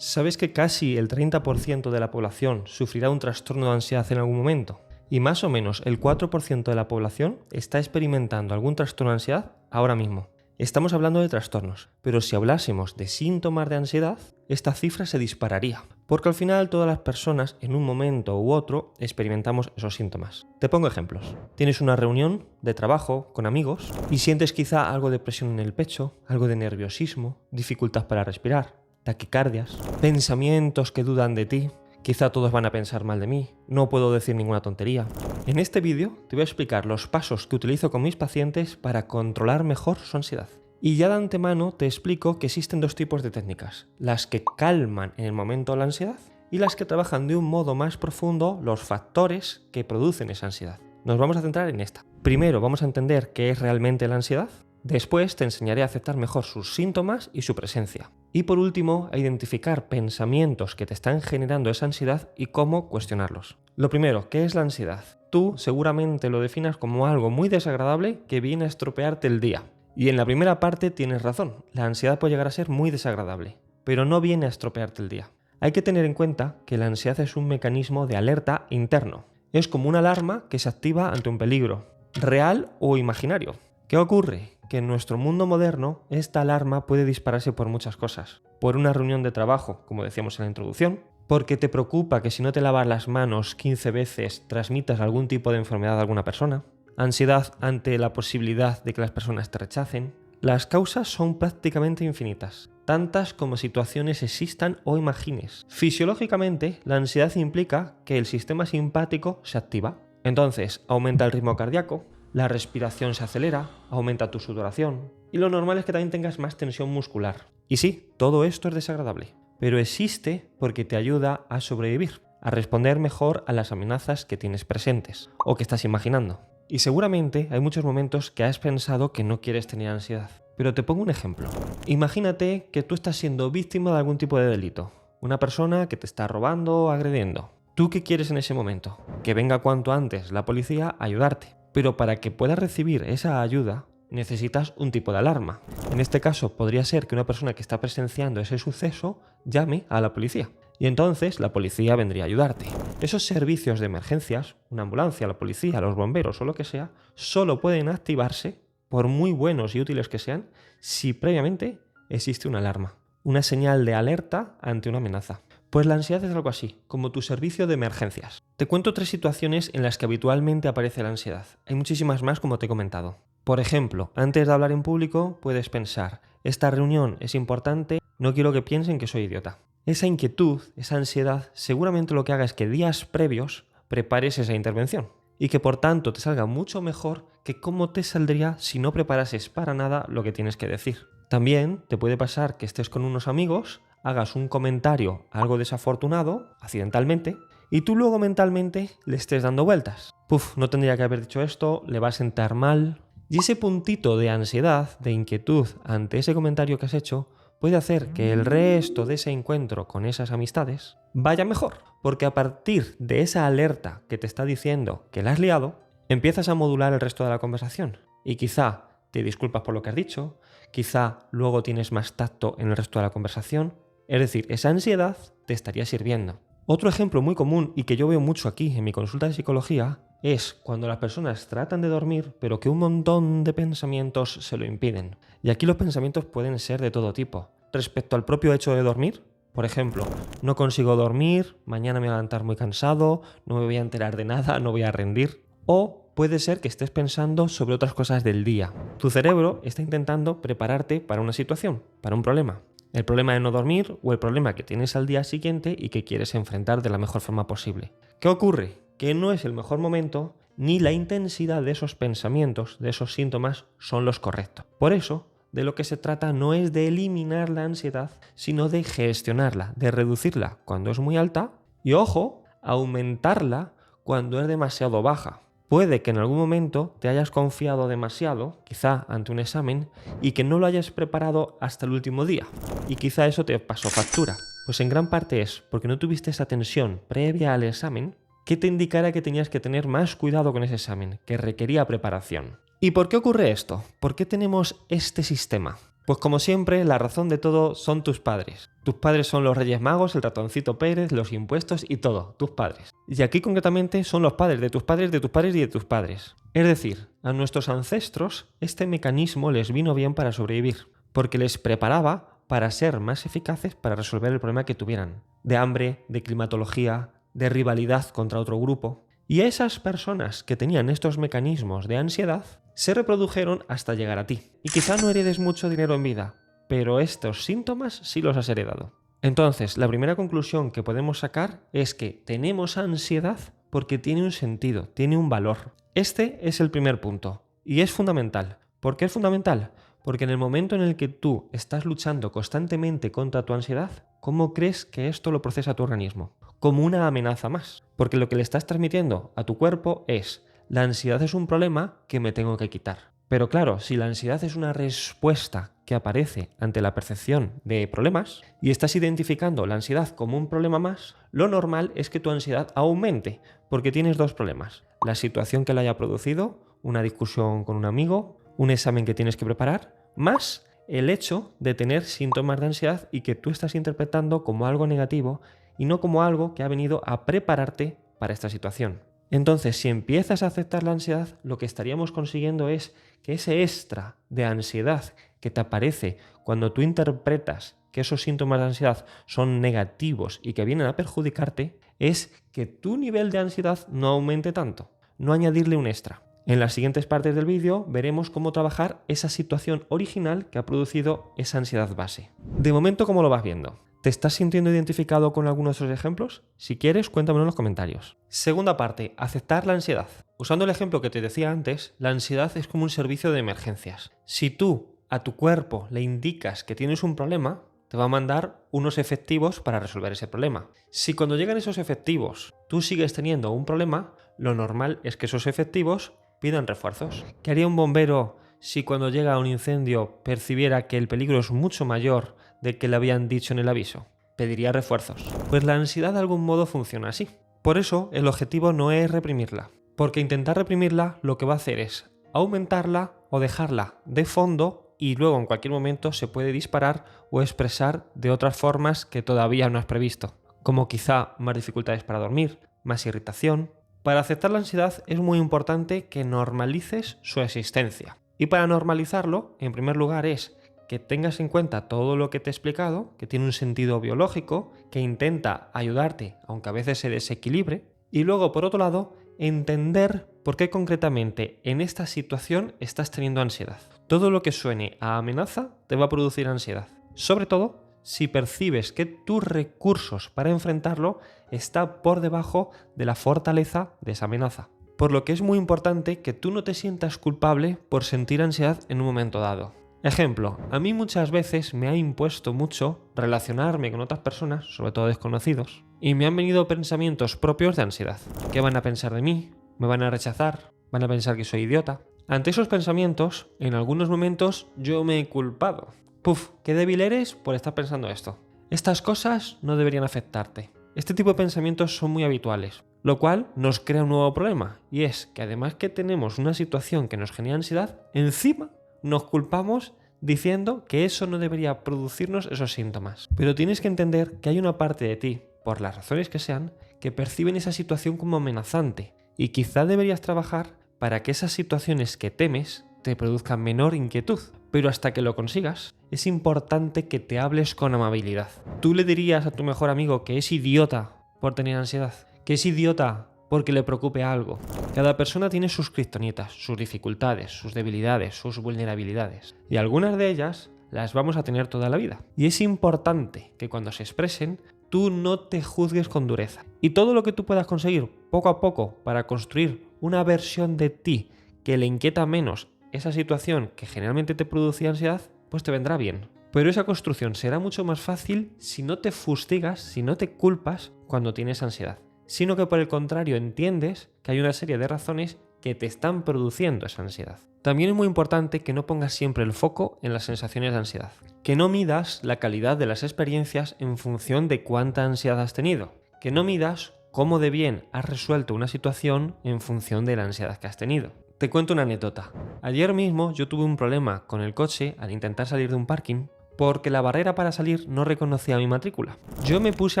¿Sabes que casi el 30% de la población sufrirá un trastorno de ansiedad en algún momento? Y más o menos el 4% de la población está experimentando algún trastorno de ansiedad ahora mismo. Estamos hablando de trastornos, pero si hablásemos de síntomas de ansiedad, esta cifra se dispararía, porque al final todas las personas en un momento u otro experimentamos esos síntomas. Te pongo ejemplos. Tienes una reunión de trabajo con amigos y sientes quizá algo de presión en el pecho, algo de nerviosismo, dificultad para respirar, taquicardias, pensamientos que dudan de ti. Quizá todos van a pensar mal de mí, no puedo decir ninguna tontería. En este vídeo te voy a explicar los pasos que utilizo con mis pacientes para controlar mejor su ansiedad. Y ya de antemano te explico que existen dos tipos de técnicas, las que calman en el momento la ansiedad y las que trabajan de un modo más profundo los factores que producen esa ansiedad. Nos vamos a centrar en esta. Primero vamos a entender qué es realmente la ansiedad. Después te enseñaré a aceptar mejor sus síntomas y su presencia. Y por último, a identificar pensamientos que te están generando esa ansiedad y cómo cuestionarlos. Lo primero, ¿qué es la ansiedad? Tú seguramente lo definas como algo muy desagradable que viene a estropearte el día. Y en la primera parte tienes razón, la ansiedad puede llegar a ser muy desagradable, pero no viene a estropearte el día. Hay que tener en cuenta que la ansiedad es un mecanismo de alerta interno. Es como una alarma que se activa ante un peligro, real o imaginario. ¿Qué ocurre? Que en nuestro mundo moderno esta alarma puede dispararse por muchas cosas. Por una reunión de trabajo, como decíamos en la introducción, porque te preocupa que si no te lavas las manos 15 veces transmitas algún tipo de enfermedad a alguna persona, ansiedad ante la posibilidad de que las personas te rechacen. Las causas son prácticamente infinitas, tantas como situaciones existan o imagines. Fisiológicamente, la ansiedad implica que el sistema simpático se activa. Entonces, aumenta el ritmo cardíaco, la respiración se acelera, aumenta tu sudoración y lo normal es que también tengas más tensión muscular. Y sí, todo esto es desagradable, pero existe porque te ayuda a sobrevivir, a responder mejor a las amenazas que tienes presentes o que estás imaginando. Y seguramente hay muchos momentos que has pensado que no quieres tener ansiedad. Pero te pongo un ejemplo. Imagínate que tú estás siendo víctima de algún tipo de delito. Una persona que te está robando o agrediendo. ¿Tú qué quieres en ese momento? Que venga cuanto antes la policía a ayudarte. Pero para que puedas recibir esa ayuda, necesitas un tipo de alarma. En este caso, podría ser que una persona que está presenciando ese suceso llame a la policía. Y entonces la policía vendría a ayudarte. Esos servicios de emergencias, una ambulancia, la policía, los bomberos o lo que sea, solo pueden activarse, por muy buenos y útiles que sean, si previamente existe una alarma, una señal de alerta ante una amenaza. Pues la ansiedad es algo así, como tu servicio de emergencias. Te cuento 3 situaciones en las que habitualmente aparece la ansiedad. Hay muchísimas más como te he comentado. Por ejemplo, antes de hablar en público puedes pensar, esta reunión es importante, no quiero que piensen que soy idiota. Esa inquietud, esa ansiedad, seguramente lo que haga es que días previos prepares esa intervención y que por tanto te salga mucho mejor que cómo te saldría si no preparases para nada lo que tienes que decir. También te puede pasar que estés con unos amigos, hagas un comentario algo desafortunado, accidentalmente, y tú luego mentalmente le estés dando vueltas. No tendría que haber dicho esto, le va a sentar mal. Y ese puntito de ansiedad, de inquietud ante ese comentario que has hecho, puede hacer que el resto de ese encuentro con esas amistades vaya mejor. Porque a partir de esa alerta que te está diciendo que la has liado, empiezas a modular el resto de la conversación. Y quizá te disculpas por lo que has dicho, quizá luego tienes más tacto en el resto de la conversación. Es decir, esa ansiedad te estaría sirviendo. Otro ejemplo muy común y que yo veo mucho aquí en mi consulta de psicología es cuando las personas tratan de dormir pero que un montón de pensamientos se lo impiden. Y aquí los pensamientos pueden ser de todo tipo. Respecto al propio hecho de dormir, por ejemplo, no consigo dormir, mañana me voy a levantar muy cansado, no me voy a enterar de nada, no voy a rendir. O puede ser que estés pensando sobre otras cosas del día. Tu cerebro está intentando prepararte para una situación, para un problema. El problema de no dormir o el problema que tienes al día siguiente y que quieres enfrentar de la mejor forma posible. ¿Qué ocurre? Que no es el mejor momento ni la intensidad de esos pensamientos, de esos síntomas, son los correctos. Por eso, de lo que se trata no es de eliminar la ansiedad, sino de gestionarla, de reducirla cuando es muy alta y, ojo, aumentarla cuando es demasiado baja. Puede que en algún momento te hayas confiado demasiado, quizá ante un examen, y que no lo hayas preparado hasta el último día. Y quizá eso te pasó factura. Pues en gran parte es porque no tuviste esa tensión previa al examen que te indicara que tenías que tener más cuidado con ese examen, que requería preparación. ¿Y por qué ocurre esto? ¿Por qué tenemos este sistema? Pues como siempre, la razón de todo son tus padres. Tus padres son los Reyes Magos, el ratoncito Pérez, los impuestos y todo, tus padres. Y aquí concretamente son los padres de tus padres, de tus padres y de tus padres. Es decir, a nuestros ancestros este mecanismo les vino bien para sobrevivir, porque les preparaba para ser más eficaces para resolver el problema que tuvieran. De hambre, de climatología, de rivalidad contra otro grupo. Y esas personas que tenían estos mecanismos de ansiedad se reprodujeron hasta llegar a ti. Y quizá no heredes mucho dinero en vida, pero estos síntomas sí los has heredado. Entonces, la primera conclusión que podemos sacar es que tenemos ansiedad porque tiene un sentido, tiene un valor. Este es el primer punto y es fundamental. ¿Por qué es fundamental? Porque en el momento en el que tú estás luchando constantemente contra tu ansiedad, ¿cómo crees que esto lo procesa tu organismo? Como una amenaza más. Porque lo que le estás transmitiendo a tu cuerpo es: la ansiedad es un problema que me tengo que quitar. Pero claro, si la ansiedad es una respuesta que aparece ante la percepción de problemas y estás identificando la ansiedad como un problema más, lo normal es que tu ansiedad aumente, porque tienes dos problemas: la situación que la haya producido, una discusión con un amigo, un examen que tienes que preparar, más el hecho de tener síntomas de ansiedad y que tú estás interpretando como algo negativo y no como algo que ha venido a prepararte para esta situación. Entonces, si empiezas a aceptar la ansiedad, lo que estaríamos consiguiendo es que ese extra de ansiedad que te aparece cuando tú interpretas que esos síntomas de ansiedad son negativos y que vienen a perjudicarte, es que tu nivel de ansiedad no aumente tanto, no añadirle un extra. En las siguientes partes del vídeo veremos cómo trabajar esa situación original que ha producido esa ansiedad base. De momento, ¿cómo lo vas viendo? ¿Te estás sintiendo identificado con alguno de esos ejemplos? Si quieres, cuéntamelo en los comentarios. Segunda parte, aceptar la ansiedad. Usando el ejemplo que te decía antes, la ansiedad es como un servicio de emergencias. Si tú a tu cuerpo le indicas que tienes un problema, te va a mandar unos efectivos para resolver ese problema. Si cuando llegan esos efectivos tú sigues teniendo un problema, lo normal es que esos efectivos pidan refuerzos. ¿Qué haría un bombero si cuando llega un incendio percibiera que el peligro es mucho mayor del que le habían dicho en el aviso? Pediría refuerzos. Pues la ansiedad de algún modo funciona así. Por eso el objetivo no es reprimirla, porque intentar reprimirla lo que va a hacer es aumentarla o dejarla de fondo y luego en cualquier momento se puede disparar o expresar de otras formas que todavía no has previsto, como quizá más dificultades para dormir, más irritación. Para aceptar la ansiedad es muy importante que normalices su existencia. Y para normalizarlo, en primer lugar, es que tengas en cuenta todo lo que te he explicado, que tiene un sentido biológico, que intenta ayudarte, aunque a veces se desequilibre. Y luego, por otro lado, entender por qué concretamente en esta situación estás teniendo ansiedad. Todo lo que suene a amenaza te va a producir ansiedad. Sobre todo si percibes que tus recursos para enfrentarlo está por debajo de la fortaleza de esa amenaza. Por lo que es muy importante que tú no te sientas culpable por sentir ansiedad en un momento dado. Ejemplo, a mí muchas veces me ha impuesto mucho relacionarme con otras personas, sobre todo desconocidos, y me han venido pensamientos propios de ansiedad. ¿Qué van a pensar de mí? ¿Me van a rechazar? ¿Van a pensar que soy idiota? Ante esos pensamientos, en algunos momentos yo me he culpado. Puf, qué débil eres por estar pensando esto. Estas cosas no deberían afectarte. Este tipo de pensamientos son muy habituales, lo cual nos crea un nuevo problema, y es que además que tenemos una situación que nos genera ansiedad, encima nos culpamos diciendo que eso no debería producirnos esos síntomas. Pero tienes que entender que hay una parte de ti, por las razones que sean, que perciben esa situación como amenazante, y quizá deberías trabajar para que esas situaciones que temes te produzcan menor inquietud. Pero hasta que lo consigas, es importante que te hables con amabilidad. ¿Tú le dirías a tu mejor amigo que es idiota por tener ansiedad? ¿Que es idiota porque le preocupe algo? Cada persona tiene sus kriptonitas, sus dificultades, sus debilidades, sus vulnerabilidades. Y algunas de ellas las vamos a tener toda la vida. Y es importante que cuando se expresen, tú no te juzgues con dureza. Y todo lo que tú puedas conseguir poco a poco para construir una versión de ti que le inquieta menos esa situación que generalmente te producía ansiedad, pues te vendrá bien. Pero esa construcción será mucho más fácil si no te fustigas, si no te culpas cuando tienes ansiedad, sino que por el contrario entiendes que hay una serie de razones que te están produciendo esa ansiedad. También es muy importante que no pongas siempre el foco en las sensaciones de ansiedad, que no midas la calidad de las experiencias en función de cuánta ansiedad has tenido, que no midas cómo de bien has resuelto una situación en función de la ansiedad que has tenido. Te cuento una anécdota. Ayer mismo yo tuve un problema con el coche al intentar salir de un parking porque la barrera para salir no reconocía mi matrícula. Yo me puse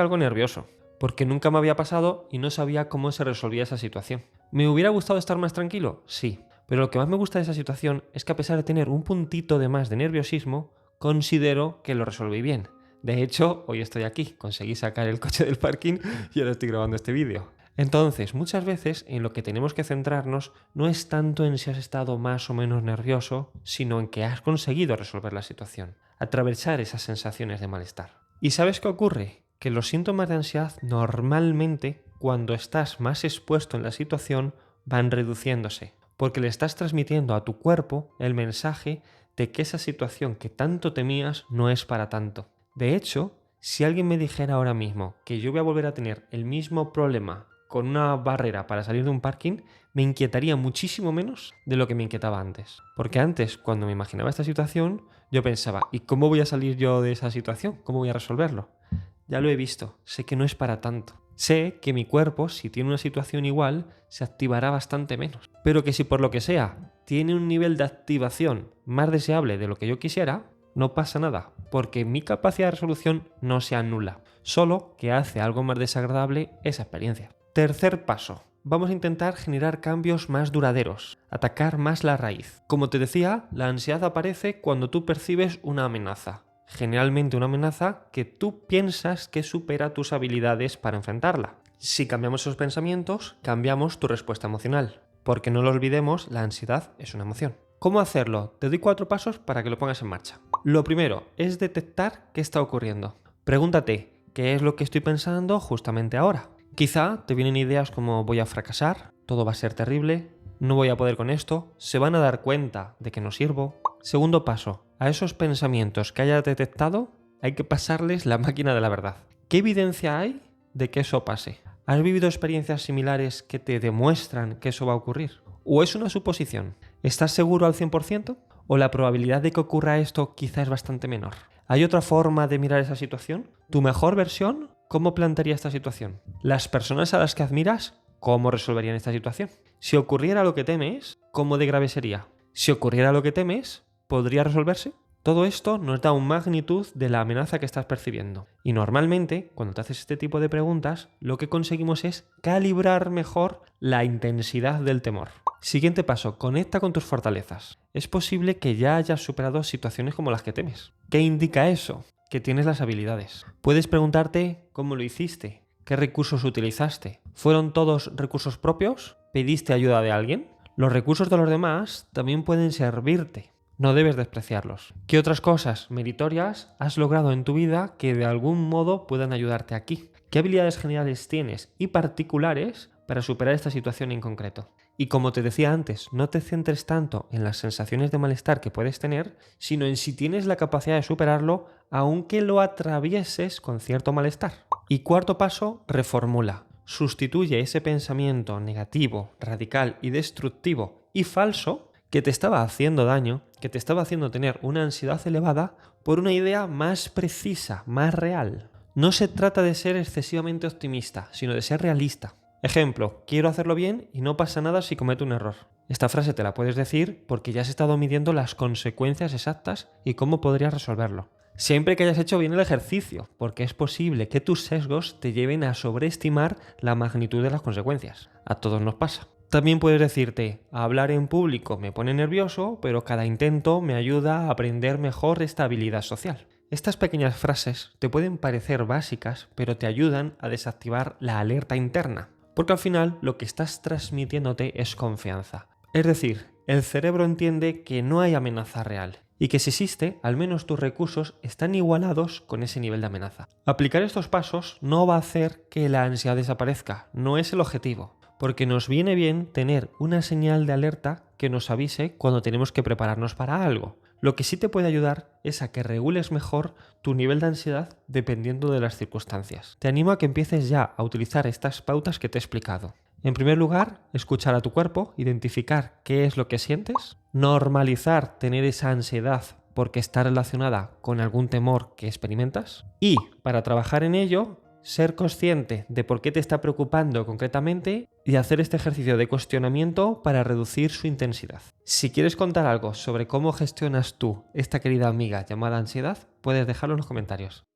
algo nervioso porque nunca me había pasado y no sabía cómo se resolvía esa situación. ¿Me hubiera gustado estar más tranquilo? Sí. Pero lo que más me gusta de esa situación es que a pesar de tener un puntito de más de nerviosismo, considero que lo resolví bien. De hecho, hoy estoy aquí, conseguí sacar el coche del parking y ahora estoy grabando este vídeo. Entonces, muchas veces en lo que tenemos que centrarnos no es tanto en si has estado más o menos nervioso, sino en que has conseguido resolver la situación, atravesar esas sensaciones de malestar. ¿Y sabes qué ocurre? Que los síntomas de ansiedad normalmente, cuando estás más expuesto en la situación, van reduciéndose, porque le estás transmitiendo a tu cuerpo el mensaje de que esa situación que tanto temías no es para tanto. De hecho, si alguien me dijera ahora mismo que yo voy a volver a tener el mismo problema con una barrera para salir de un parking, me inquietaría muchísimo menos de lo que me inquietaba antes. Porque antes, cuando me imaginaba esta situación, yo pensaba, ¿y cómo voy a salir yo de esa situación? ¿Cómo voy a resolverlo? Ya lo he visto, sé que no es para tanto. Sé que mi cuerpo, si tiene una situación igual, se activará bastante menos. Pero que si por lo que sea tiene un nivel de activación más deseable de lo que yo quisiera, no pasa nada, porque mi capacidad de resolución no se anula, solo que hace algo más desagradable esa experiencia. Tercer paso. Vamos a intentar generar cambios más duraderos, atacar más la raíz. Como te decía, la ansiedad aparece cuando tú percibes una amenaza. Generalmente una amenaza que tú piensas que supera tus habilidades para enfrentarla. Si cambiamos esos pensamientos, cambiamos tu respuesta emocional. Porque no lo olvidemos, la ansiedad es una emoción. ¿Cómo hacerlo? Te doy 4 pasos para que lo pongas en marcha. Lo primero es detectar qué está ocurriendo. Pregúntate, ¿qué es lo que estoy pensando justamente ahora? Quizá te vienen ideas como voy a fracasar, todo va a ser terrible, no voy a poder con esto, se van a dar cuenta de que no sirvo. Segundo paso, a esos pensamientos que hayas detectado hay que pasarles la máquina de la verdad. ¿Qué evidencia hay de que eso pase? ¿Has vivido experiencias similares que te demuestran que eso va a ocurrir? ¿O es una suposición? ¿Estás seguro al 100%? ¿O la probabilidad de que ocurra esto quizá es bastante menor? ¿Hay otra forma de mirar esa situación? ¿Tu mejor versión? ¿Cómo plantearía esta situación? ¿Las personas a las que admiras? ¿Cómo resolverían esta situación? Si ocurriera lo que temes, ¿cómo de grave sería? Si ocurriera lo que temes, ¿podría resolverse? Todo esto nos da una magnitud de la amenaza que estás percibiendo. Y normalmente, cuando te haces este tipo de preguntas, lo que conseguimos es calibrar mejor la intensidad del temor. Siguiente paso, conecta con tus fortalezas. Es posible que ya hayas superado situaciones como las que temes. ¿Qué indica eso? Que tienes las habilidades. Puedes preguntarte cómo lo hiciste, qué recursos utilizaste. ¿Fueron todos recursos propios? ¿Pediste ayuda de alguien? Los recursos de los demás también pueden servirte. No debes despreciarlos. ¿Qué otras cosas meritorias has logrado en tu vida que de algún modo puedan ayudarte aquí? ¿Qué habilidades generales tienes y particulares para superar esta situación en concreto? Y como te decía antes, no te centres tanto en las sensaciones de malestar que puedes tener, sino en si tienes la capacidad de superarlo, aunque lo atravieses con cierto malestar. Y cuarto paso, reformula. Sustituye ese pensamiento negativo, radical y destructivo y falso que te estaba haciendo daño, que te estaba haciendo tener una ansiedad elevada, por una idea más precisa, más real. No se trata de ser excesivamente optimista, sino de ser realista. Ejemplo, quiero hacerlo bien y no pasa nada si cometo un error. Esta frase te la puedes decir porque ya has estado midiendo las consecuencias exactas y cómo podrías resolverlo. Siempre que hayas hecho bien el ejercicio, porque es posible que tus sesgos te lleven a sobreestimar la magnitud de las consecuencias. A todos nos pasa. También puedes decirte, hablar en público me pone nervioso, pero cada intento me ayuda a aprender mejor esta habilidad social. Estas pequeñas frases te pueden parecer básicas, pero te ayudan a desactivar la alerta interna, porque al final lo que estás transmitiéndote es confianza. Es decir, el cerebro entiende que no hay amenaza real y que si existe, al menos tus recursos están igualados con ese nivel de amenaza. Aplicar estos pasos no va a hacer que la ansiedad desaparezca, no es el objetivo. Porque nos viene bien tener una señal de alerta que nos avise cuando tenemos que prepararnos para algo. Lo que sí te puede ayudar es a que regules mejor tu nivel de ansiedad dependiendo de las circunstancias. Te animo a que empieces ya a utilizar estas pautas que te he explicado. En primer lugar, escuchar a tu cuerpo, identificar qué es lo que sientes, normalizar tener esa ansiedad porque está relacionada con algún temor que experimentas y, para trabajar en ello, ser consciente de por qué te está preocupando concretamente y hacer este ejercicio de cuestionamiento para reducir su intensidad. Si quieres contar algo sobre cómo gestionas tú esta querida amiga llamada ansiedad, puedes dejarlo en los comentarios.